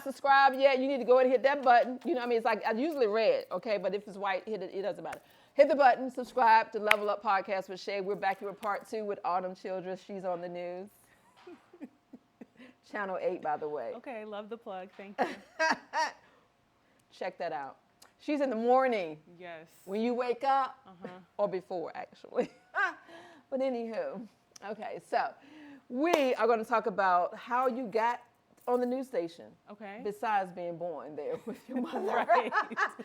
subscribed yet, you need to go ahead and hit that button. You know what I mean? It's like, I usually red, okay? But if it's white, hit it, it doesn't matter. Hit the button, subscribe to Level Up Podcast with Shay. We're back here with part 2 with Autumn Childress. She's on the news. Channel 8, by the way. Okay, love the plug. Thank you. Check that out. She's in the morning. Yes. When you wake up, or before, actually. But anywho, okay, so we are going to talk about how you got on the news station. Okay. Besides being born there with your mother. Right.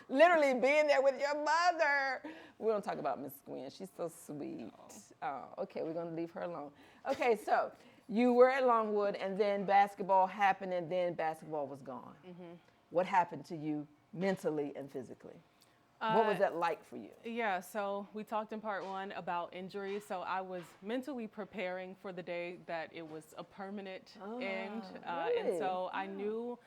Literally being there with your mother. We're going to talk about Miss Gwen. She's so sweet. Oh, okay, we're going to leave her alone. Okay, so you were at Longwood, and then basketball happened, and then basketball was gone. What happened to you mentally and physically? What was that like for you? Yeah, so we talked in part 1 about injuries. So I was mentally preparing for the day that it was a permanent end. Really? And so I knew,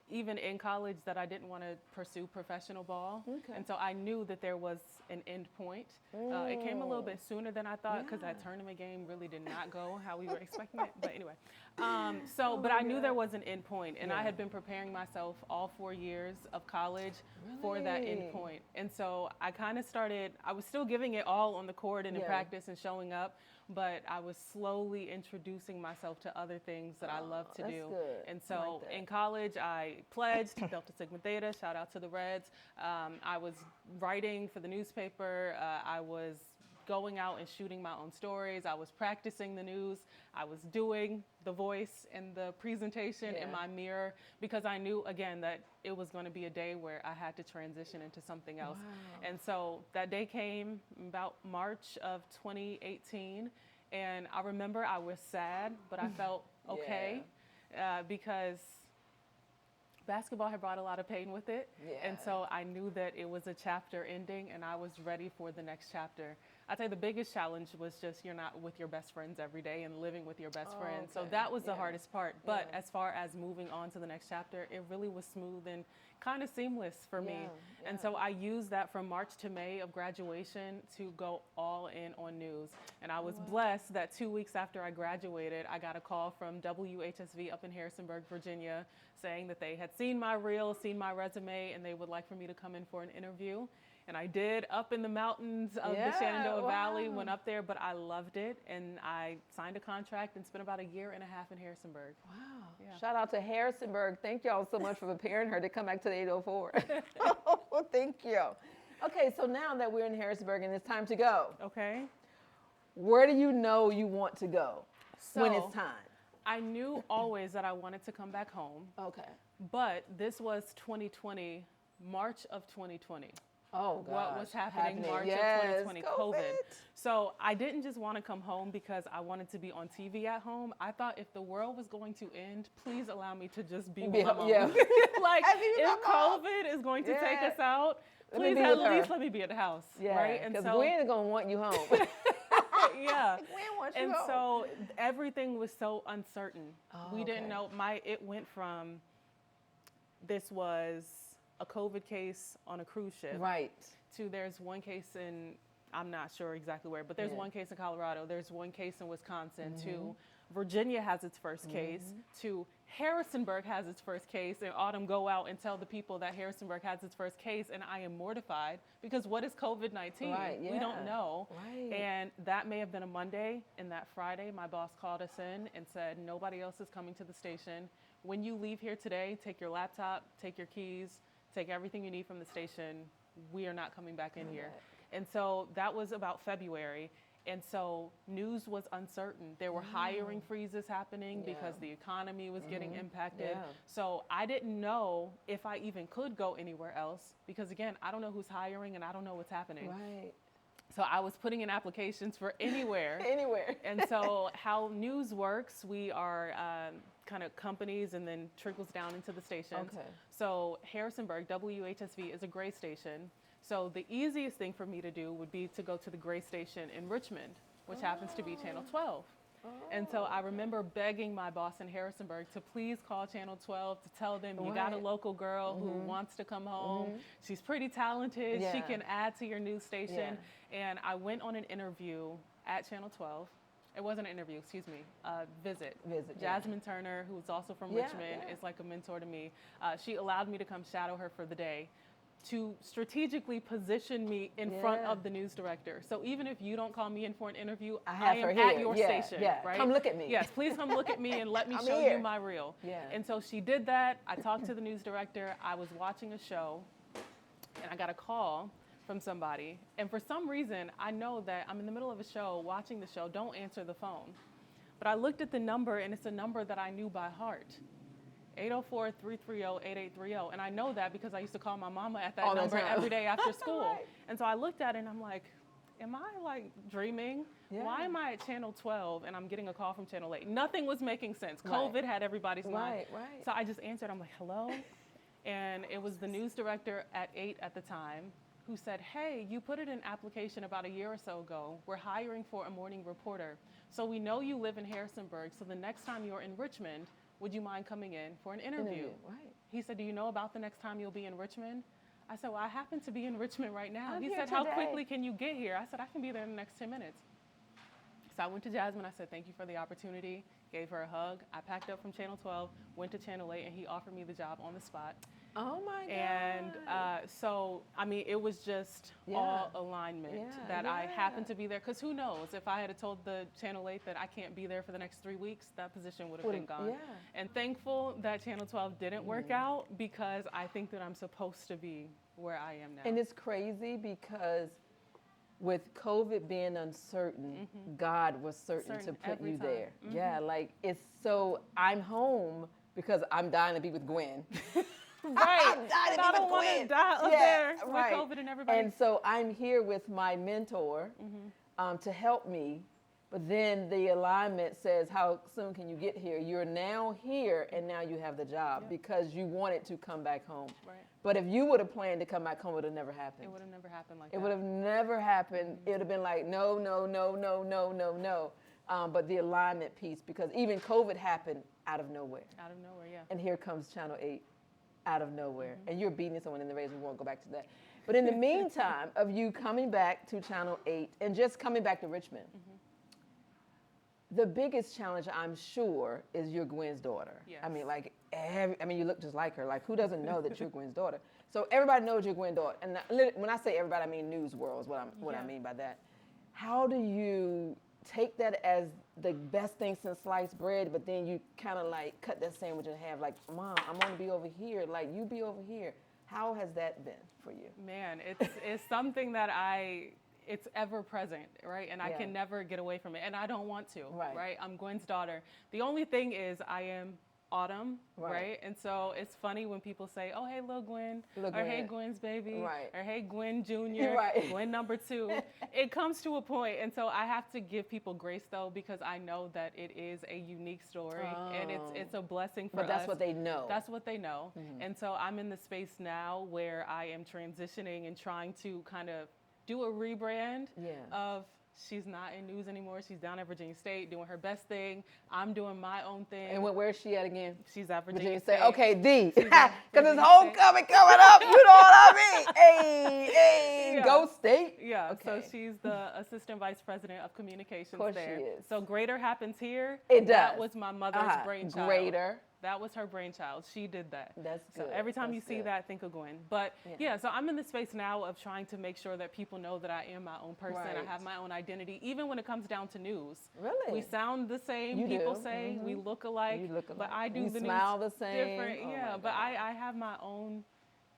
even in college, that I didn't want to pursue professional ball. Okay. And so I knew that there was an end point. It came a little bit sooner than I thought, because that tournament game really did not go how we were expecting it. But anyway, but I knew there was an end point, and I had been preparing myself all 4 years of college for that end point. And so I kind of started, I was still giving it all on the court and in practice and showing up, but I was slowly introducing myself to other things that I love to do. Good. And so in college, I pledged Delta Sigma Theta, shout out to the Reds. I was writing for the newspaper. I was going out and shooting my own stories. I was practicing the news. I was doing the voice and the presentation in my mirror, because I knew, again, that it was going to be a day where I had to transition into something else. And so that day came about March of 2018. And I remember I was sad, but I felt okay because basketball had brought a lot of pain with it. And so I knew that it was a chapter ending, and I was ready for the next chapter. I'd say the biggest challenge was just you're not with your best friends every day and living with your best friends. So that was the hardest part. But as far as moving on to the next chapter, it really was smooth and kind of seamless for me. And so I used that from March to May of graduation to go all in on news. And I was blessed that 2 weeks after I graduated, I got a call from WHSV up in Harrisonburg, Virginia, saying that they had seen my reel, seen my resume, and they would like for me to come in for an interview. And I did, up in the mountains of the Shenandoah Valley, went up there, but I loved it. And I signed a contract and spent about a year and a half in Harrisonburg. Wow. Yeah. Shout out to Harrisonburg. Thank y'all so much for preparing her to come back to the 804. Well, thank you. Okay, so now that we're in Harrisonburg and it's time to go, Okay. where do you know you want to go when So it's time? I knew always that I wanted to come back home, Okay. but this was 2020, March of 2020. Oh, gosh. What was happening March of 2020, COVID. So I didn't just want to come home because I wanted to be on TV at home. I thought if the world was going to end, please allow me to just be with my mom. Like, if COVID is going to take us out, please at least let me be at the house. Right? And because so Gwen is going to want you home. yeah. Gwen wants you And home. so everything was so uncertain. Oh, We didn't know. It went from, this was a COVID case on a cruise ship. Right. To there's one case in, I'm not sure exactly where, but there's one case in Colorado, there's one case in Wisconsin, to Virginia has its first case, to Harrisonburg has its first case, and Autumn go out and tell the people that Harrisonburg has its first case, and I am mortified, because what is COVID-19? Right, We don't know. Right. And that may have been a Monday, and that Friday, my boss called us in and said, nobody else is coming to the station. When you leave here today, take your laptop, take your keys, take everything you need from the station. We are not coming back in here. And so that was about February. And so news was uncertain. There were hiring freezes happening because the economy was getting impacted. So I didn't know if I even could go anywhere else, because again, I don't know who's hiring and I don't know what's happening. Right. So I was putting in applications for anywhere. Anywhere. And so how news works, we are kind of companies and then trickles down into the stations. Okay. So Harrisonburg, WHSV, is a gray station. So the easiest thing for me to do would be to go to the gray station in Richmond, which happens to be Channel 12. And so I remember begging my boss in Harrisonburg to please call Channel 12 to tell them, you got a local girl who wants to come home. She's pretty talented. She can add to your news station. And I went on an interview at Channel 12. It wasn't an interview, excuse me. Visit. Visit. Jasmine Turner, who's also from Richmond, is like a mentor to me. She allowed me to come shadow her for the day to strategically position me in front of the news director. So even if you don't call me in for an interview, I am at your station, right? Come look at me. Yes, please come look at me and let me show you my reel. Yeah. And so she did that. I talked to the news director. I was watching a show, and I got a call from somebody. And for some reason, I know that I'm in the middle of a show, watching the show, don't answer the phone. But I looked at the number, and it's a number that I knew by heart. 804-330-8830. And I know that because I used to call my mama at that number every day after school. Right. And so I looked at it and I'm like, am I like dreaming? Yeah. Why am I at Channel 12 and I'm getting a call from Channel 8? Nothing was making sense. COVID had everybody's mind. Right. So I just answered. I'm like, hello? And it was the news director at 8 at the time who said, hey, you put in an application about a year or so ago. We're hiring for a morning reporter. So we know you live in Harrisonburg. So the next time you're in Richmond, would you mind coming in for an interview? Right. He said, do you know about the next time you'll be in Richmond? I said, well, I happen to be in Richmond right now. He said, how quickly can you get here? I said, I can be there in the next 10 minutes. So I went to Jasmine. I said, thank you for the opportunity. Gave her a hug. I packed up from Channel 12, went to Channel 8, and he offered me the job on the spot. Oh, my God. And so, I mean, it was just all alignment that I happened to be there. Because who knows, if I had told the Channel 8 that I can't be there for the next 3 weeks, that position would have been gone. Yeah. And thankful that Channel 12 didn't work out, because I think that I'm supposed to be where I am now. And it's crazy because with COVID being uncertain, God was certain to put you there. Yeah, like it's so, I'm home because I'm dying to be with Gwen. Right. I don't want to die up there with COVID and everybody. And so I'm here with my mentor to help me. But then the alignment says, how soon can you get here? You're now here, and now you have the job because you wanted to come back home. Right. But if you would have planned to come back home, it would have never happened. It would have never happened like that. It would have never happened. It would have been like, no, no, no, no, no, no, no. But the alignment piece, because even COVID happened out of nowhere. Out of nowhere, yeah. And here comes Channel 8. Out of nowhere. And you're beating someone in the race. We won't go back to that. But in the meantime of you coming back to Channel 8 and just coming back to Richmond, the biggest challenge, I'm sure, is you're Gwen's daughter. Yes. I mean, like, you look just like her. Like, who doesn't know that you're Gwen's daughter? So everybody knows you're Gwen's daughter. And when I say everybody, I mean news world is what I mean by that. How do you take that as the best thing since sliced bread, but then you kind of like cut that sandwich in half, like, Mom, I'm going to be over here, like you be over here. How has that been for you? Man, it's something that it's ever present, right? And I can never get away from it, and I don't want to, right? I'm Gwen's daughter. The only thing is I am Autumn, right? And so it's funny when people say, oh, hey, little Gwen, or hey, Gwen's baby, or hey, Gwen Jr., Gwen number 2. It comes to a point, and so I have to give people grace, though, because I know that it is a unique story, and it's a blessing for us. But that's what they know. That's what they know. And so I'm in the space now where I am transitioning and trying to kind of do a rebrand of she's not in news anymore. She's down at Virginia State doing her best thing. I'm doing my own thing. And where is she at again? She's at Virginia State. Okay, because it's homecoming coming up. You know what I mean? Hey, go State. Yeah, so she's the assistant vice president of communications there. Of course she is. So Greater happens here. It does. That was my mother's brainchild. Greater. That was her brainchild. She did that. That's good. So every time you see that, think of Gwen. But so I'm in the space now of trying to make sure that people know that I am my own person. I have my own identity, even when it comes down to news. Really? We sound the same. You people do. Say we look alike. You look alike. But I do you the smile news the same. different. Oh But I have my own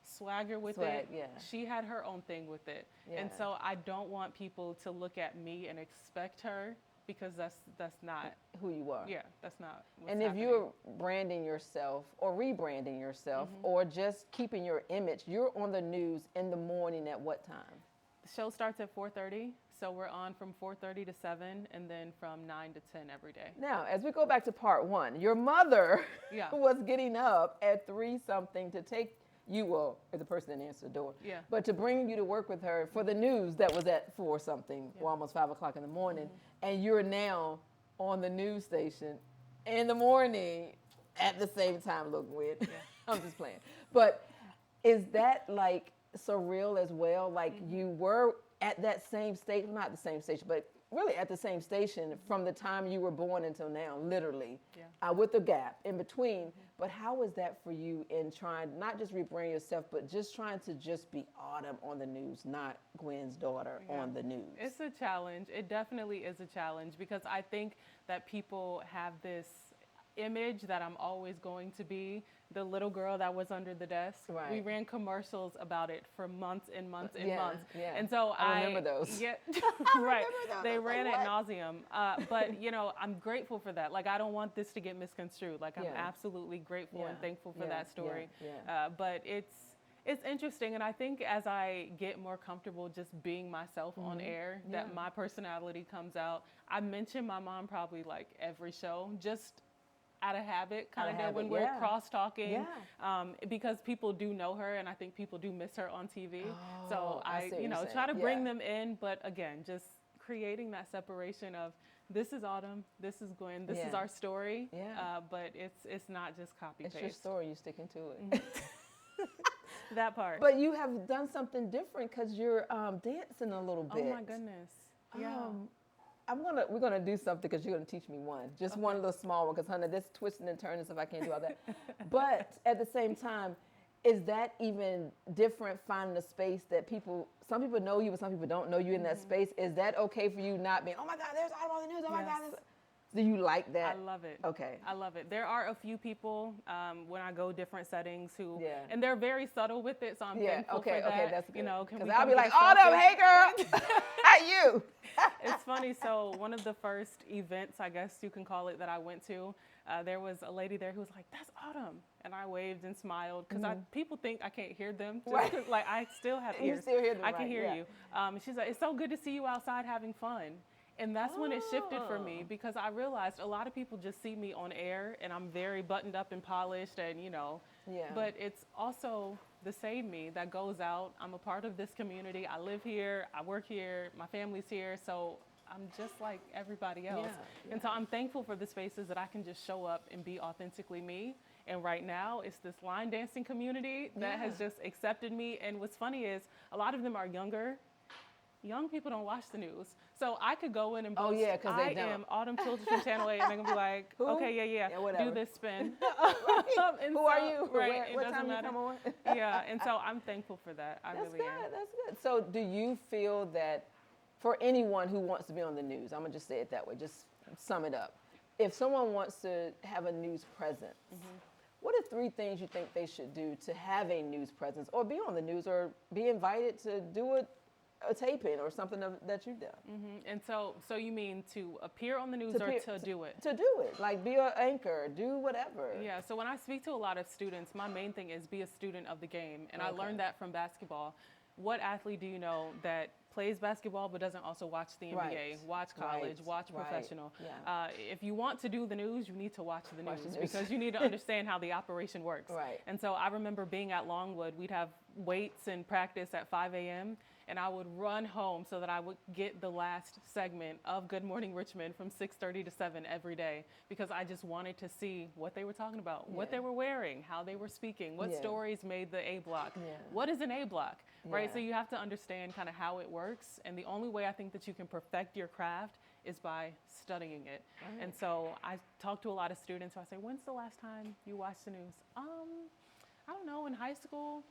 swagger with it. Yeah. She had her own thing with it. Yeah. And so I don't want people to look at me and expect her, because that's not who you are. Yeah, that's not what's And if happening. you're branding yourself or rebranding yourself or just keeping your image, you're on the news in the morning at what time? The show starts at 4:30, so we're on from 4:30 to 7, and then from 9 to 10 every day. Now, as we go back to part 1, your mother was getting up at 3-something to take you, as the person that answered the door, but to bring you to work with her for the news that was at 4-something, or almost 5 o'clock in the morning, and you're now on the news station in the morning at the same time. Look, Gwen, I'm just playing. But is that like surreal as well? Like you were at that same station, not the same station, but really at the same station from the time you were born until now, literally, Yeah. With a gap in between. But how was that for you in trying, not just rebrand yourself, but just trying to just be Autumn on the news, not Gwen's daughter on the news? It's a challenge. It definitely is a challenge because I think that people have this image that I'm always going to be the little girl that was under the desk. Right. We ran commercials about it for months and months and months. Yeah. And so I remember those. Yeah, I right. remember those. They I was ran like, ad nauseum. But you know, I'm grateful for that. Like I don't want this to get misconstrued. Like I'm absolutely grateful and thankful for that story. But it's interesting, and I think as I get more comfortable just being myself on air, that my personality comes out. I mention my mom probably like every show, just out of habit, kind of when we're cross-talking, because people do know her, and I think people do miss her on TV. So I try to bring them in, but again, just creating that separation of this is Autumn, this is Gwen, this is our story, but it's not just copy-paste. It's your story, you're sticking to it. That part. But you have done something different because you're dancing a little bit. Oh my goodness. Yeah. We're gonna do something because you're gonna teach me one, just one little small one. Because honey, this twisting and turning stuff, I can't do all that. But at the same time, is that even different? Finding a space that some people know you, but some people don't know you in that space. Is that okay for you? Not being, oh my God, there's Autumn on the news. Oh my God. Do you like that? I love it. Okay. I love it. There are a few people when I go different settings who, and they're very subtle with it, so I'm thankful for that. Okay, that's good. You know, because I'll be like, Autumn, hey girl, how you? It's funny. So one of the first events, I guess you can call it, that I went to, there was a lady there who was like, "That's Autumn," and I waved and smiled because people think I can't hear them. Just like I still have ears. You still hear them. I can hear you. She's like, "It's so good to see you outside having fun." And that's when it shifted for me because I realized a lot of people just see me on air and I'm very buttoned up and polished and, but it's also the same me that goes out. I'm a part of this community. I live here. I work here. My family's here. So I'm just like everybody else. And so I'm thankful for the spaces that I can just show up and be authentically me. And right now it's this line dancing community that has just accepted me. And what's funny is a lot of them are younger. Young people don't watch the news. So I could go in and boast, I am Autumn Childers from Channel 8, and they're going to be like, okay, do this spin. Who are you? Right, what time matter. You come on? And so I'm thankful for that. I really am. That's good. So do you feel that for anyone who wants to be on the news, I'm going to just say it that way, just sum it up. If someone wants to have a news presence, what are 3 things you think they should do to have a news presence or be on the news or be invited to do a taping or something that you've done? And so you mean to appear on the news or to do it? To do it, like be an anchor, do whatever. Yeah, so when I speak to a lot of students, my main thing is be a student of the game. And I learned that from basketball. What athlete do you know that plays basketball but doesn't also watch the NBA, watch college, watch professional? If you want to do the news, you need to watch the news because you need to understand how the operation works. And so I remember being at Longwood, we'd have weights and practice at 5 a.m. and I would run home so that I would get the last segment of Good Morning Richmond from 6:30 to 7 every day because I just wanted to see what they were talking about, what they were wearing, how they were speaking, what stories made the A block, what is an A block, right? So you have to understand kind of how it works, and the only way I think that you can perfect your craft is by studying it. And so I talk to a lot of students who I say, when's the last time you watched the news? I don't know, in high school.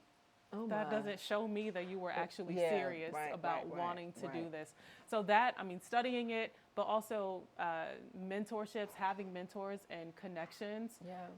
That doesn't show me that you were actually serious about wanting to do this. So that, I mean, studying it, but also mentorships, having mentors and connections.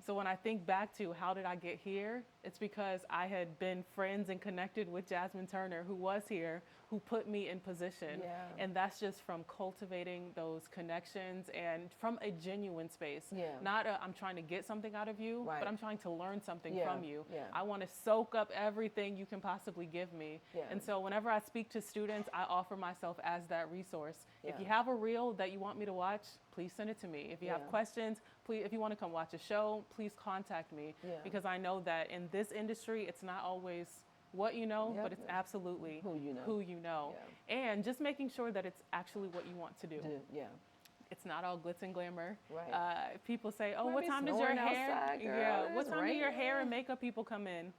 So when I think back to how did I get here, it's because I had been friends and connected with Jasmine Turner, who was here, who put me in position. And that's just from cultivating those connections and from a genuine space. Not I'm trying to get something out of you, but I'm trying to learn something from you. I want to soak up everything you can possibly give me. And so whenever I speak to students, I offer myself as that resource. If you have a reel that you want me to watch, please send it to me. If you have questions, please, if you want to come watch a show, please contact me. Because I know that in this industry, it's not always what you know, but it's absolutely who you know. And just making sure that it's actually what you want to do. It's not all glitz and glamour. People say, oh, what time does your hair? What time do your hair and makeup people come in?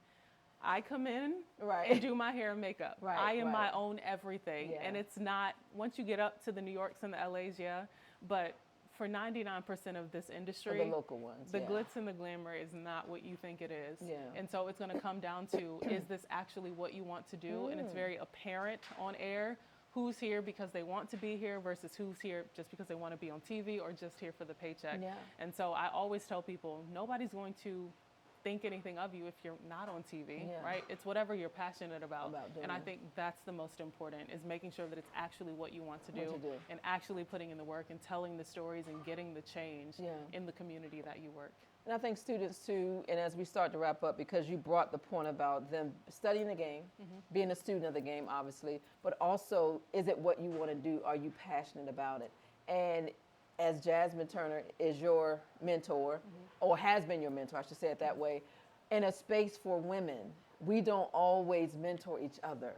I come in Right. and do my hair and makeup. Right, I am right. my own everything. Yeah. And it's not, once you get up to the New Yorks and the LAs, yeah, but for 99% of this For industry, the local ones. the yeah. glitz and the glamour is not what you think it is. Yeah. And so it's going to come down to, is this actually what you want to do? And it's very apparent on air who's here because they want to be here versus who's here just because they want to be on TV or just here for the paycheck. Yeah. And so I always tell people, nobody's going to think anything of you if you're not on TV, Yeah. right? It's whatever you're passionate about. doing. And I think that's the most important, is making sure that it's actually what you want to do, and actually putting in the work and telling the stories and getting the change Yeah. in the community that you work. And I think students too, and as we start to wrap up, because you brought the point about them studying the game, being a student of the game, obviously, but also, is it what you want to do? Are you passionate about it? And as Jasmine Turner is your mentor, or has been your mentor, I should say it that way, in a space for women, we don't always mentor each other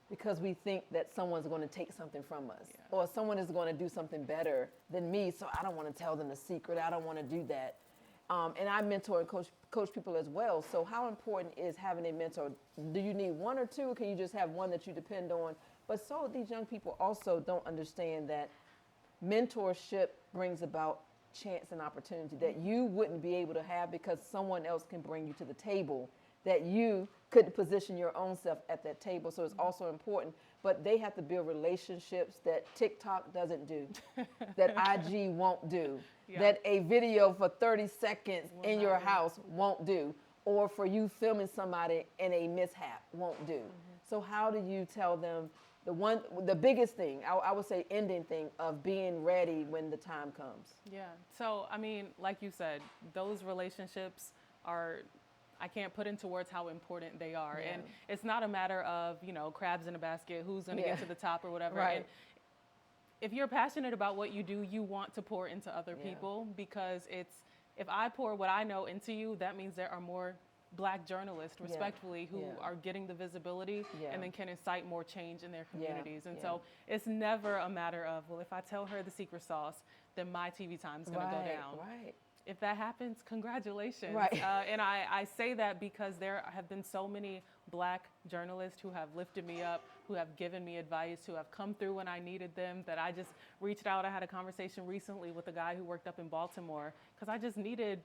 because we think that someone's going to take something from us, or someone is going to do something better than me, so I don't want to tell them the secret. I don't want to do that. And I mentor and coach people as well. So how important is having a mentor? Do you need one or two, or can you just have one that you depend on? But so these young people also don't understand that mentorship brings about chance and opportunity that you wouldn't be able to have because someone else can bring you to the table that you couldn't position your own self at that table. So it's also important, but they have to build relationships that TikTok doesn't do, that IG won't do, that a video for 30 seconds in your house won't do, or for you filming somebody in a mishap won't do. So how do you tell them the biggest thing, I would say ending thing, of being ready when the time comes? Yeah. So, I mean, like you said, those relationships are, I can't put into words how important they are. Yeah. And it's not a matter of, crabs in a basket, who's going to get to the top or whatever. Right. And if you're passionate about what you do, you want to pour into other people, because if I pour what I know into you, that means there are more Black journalists, respectfully, who are getting the visibility and then can incite more change in their communities. And so it's never a matter of, well, if I tell her the secret sauce, then my TV time is going to go down. Right. If that happens, congratulations. Right. And I say that because there have been so many Black journalists who have lifted me up, who have given me advice, who have come through when I needed them, that I just reached out. I had a conversation recently with a guy who worked up in Baltimore because I just needed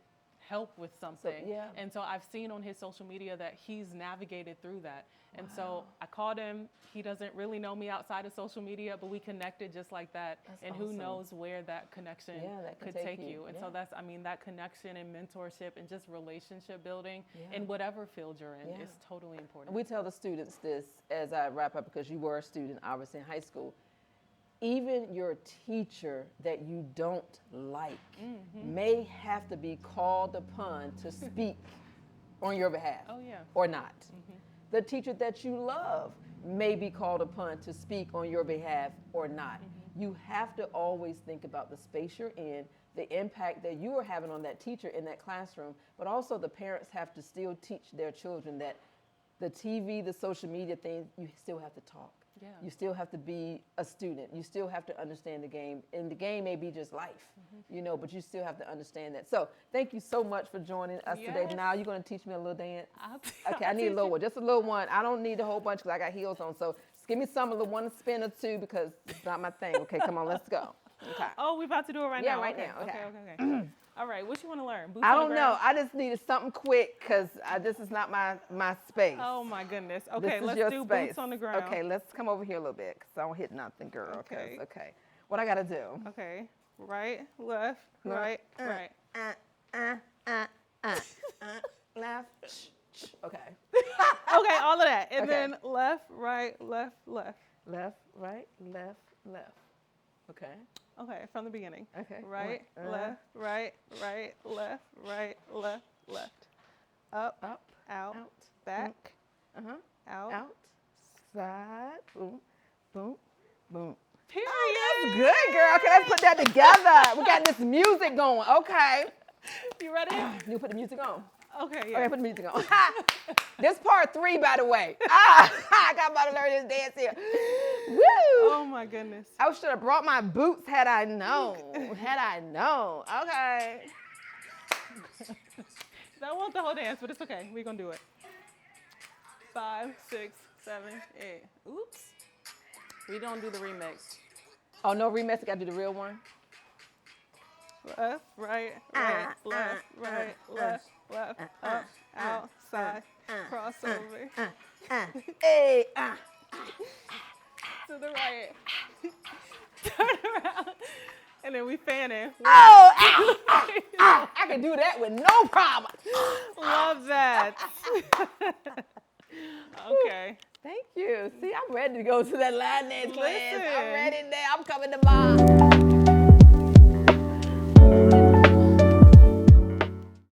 help with something. And so I've seen on his social media that he's navigated through that. And so I called him. He doesn't really know me outside of social media, but we connected just like that. That's who awesome. knows where that connection that could take you. And so that's, that connection and mentorship and just relationship building in whatever field you're in is totally important. We tell the students this as I wrap up, because you were a student, obviously, in high school. Even your teacher that you don't like may have to be called upon to speak on your behalf or not. The teacher that you love may be called upon to speak on your behalf or not. You have to always think about the space you're in, the impact that you are having on that teacher in that classroom, but also the parents have to still teach their children that the TV, the social media thing, you still have to talk. You still have to be a student. You still have to understand the game. And the game may be just life, but you still have to understand that. So thank you so much for joining us today. Now you're going to teach me a little dance. Okay, I need a little one, just a little one. I don't need a whole bunch because I got heels on. So just give me some, a little one spin or two, because it's not my thing. Okay, come on, let's go. Okay. Oh, we're about to do it right now? Yeah, right now. Okay. All right, what you want to learn? Boots I on the don't know. ground? I just needed something quick because this is not my space. Oh my goodness. Okay, This is let's your do space. boots on the ground. Okay, let's come over here a little bit because I don't hit nothing, girl. Okay. Okay. What I got to do? Okay. Right, left, right, right. Left. Okay. Okay, all of that. And Okay. then left, right, left, left. Left, right, left, left. Okay. Okay, from the beginning. Okay. Right, left, right, right, left, right, left, left. Up, Up, out, out, back, out, out. side, boom, boom, boom. Period. Oh, that's good, girl. Okay, let's put that together. We got this music going. Okay. You ready? You put the music on. Okay, yeah. Okay, put the music on. This part 3, by the way. I got about to learn this dance here. Woo! Oh my goodness. I should have brought my boots had I known. Had I known. Okay. That wasn't the whole dance, but it's okay. We're going to do it. 5, 6, 7, 8. Oops. We don't do the remix. Oh, no remix. Got to do the real one. Left, right, left, left, right, left, left, up, outside, crossover, Hey, to the right, turn around, and then we fanning. oh, I can do that with no problem. Love that. Okay. Thank you. See, I'm ready to go to that line dance class. Listen. I'm ready now. I'm coming tomorrow.